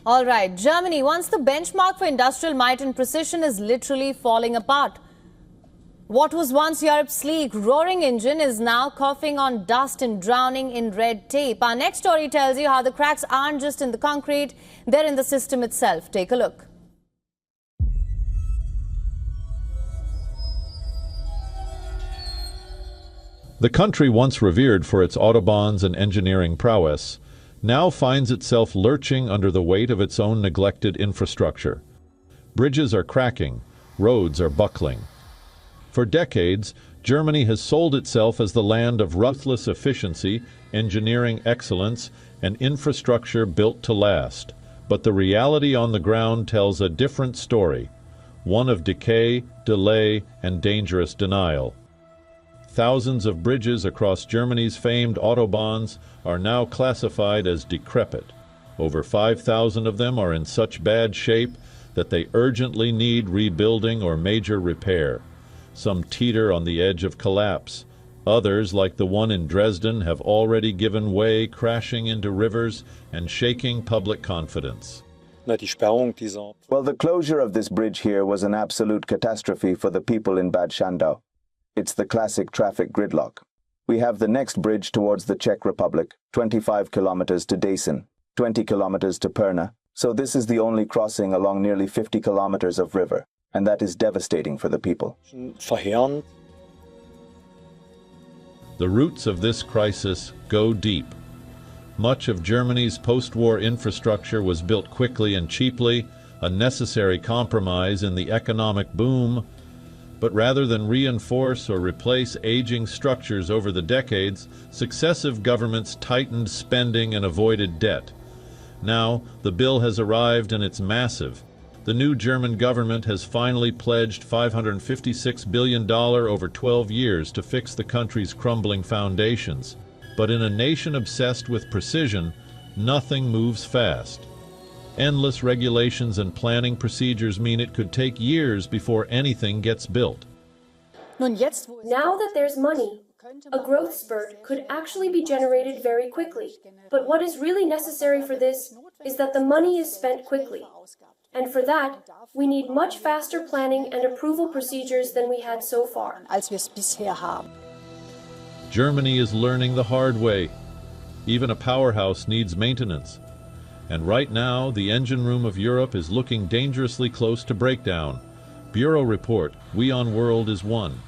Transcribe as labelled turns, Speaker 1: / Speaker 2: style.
Speaker 1: All right, Germany, once the benchmark for industrial might and precision, is literally falling apart. What was once Europe's sleek, roaring engine is now coughing on dust and drowning in red tape. Our next story tells you how the cracks aren't just in the concrete, they're in the system itself. Take a look.
Speaker 2: The country once revered for its autobahns and engineering prowess now finds itself lurching under the weight of its own neglected infrastructure. Bridges are cracking, roads are buckling. For decades, Germany has sold itself as the land of ruthless efficiency, engineering excellence, and infrastructure built to last. But the reality on the ground tells a different story, one of decay, delay, and dangerous denial. Thousands of bridges across Germany's famed autobahns are now classified as decrepit. Over 5,000 of them are in such bad shape that they urgently need rebuilding or major repair. Some teeter on the edge of collapse. Others, like the one in Dresden, have already given way, crashing into rivers and shaking public confidence.
Speaker 3: Well, the closure of this bridge here was an absolute catastrophe for the people in Bad Schandau. It's the classic traffic gridlock. We have the next bridge towards the Czech Republic, 25 kilometers to Dresden, 20 kilometers to Pirna. So this is the only crossing along nearly 50 kilometers of river, and that is devastating for the people.
Speaker 2: The roots of this crisis go deep. Much of Germany's post-war infrastructure was built quickly and cheaply, a necessary compromise in the economic boom. But rather than reinforce or replace aging structures over the decades, successive governments tightened spending and avoided debt. Now, the bill has arrived and it's massive. The new German government has finally pledged $556 billion over 12 years to fix the country's crumbling foundations. But in a nation obsessed with precision, nothing moves fast. Endless regulations and planning procedures mean it could take years before anything gets built.
Speaker 4: Now that there's money, a growth spurt could actually be generated very quickly. But what is really necessary for this is that the money is spent quickly. And for that, we need much faster planning and approval procedures than we had so far.
Speaker 2: Germany is learning the hard way. Even a powerhouse needs maintenance. And right now, the engine room of Europe is looking dangerously close to breakdown. Bureau report, WION World is one.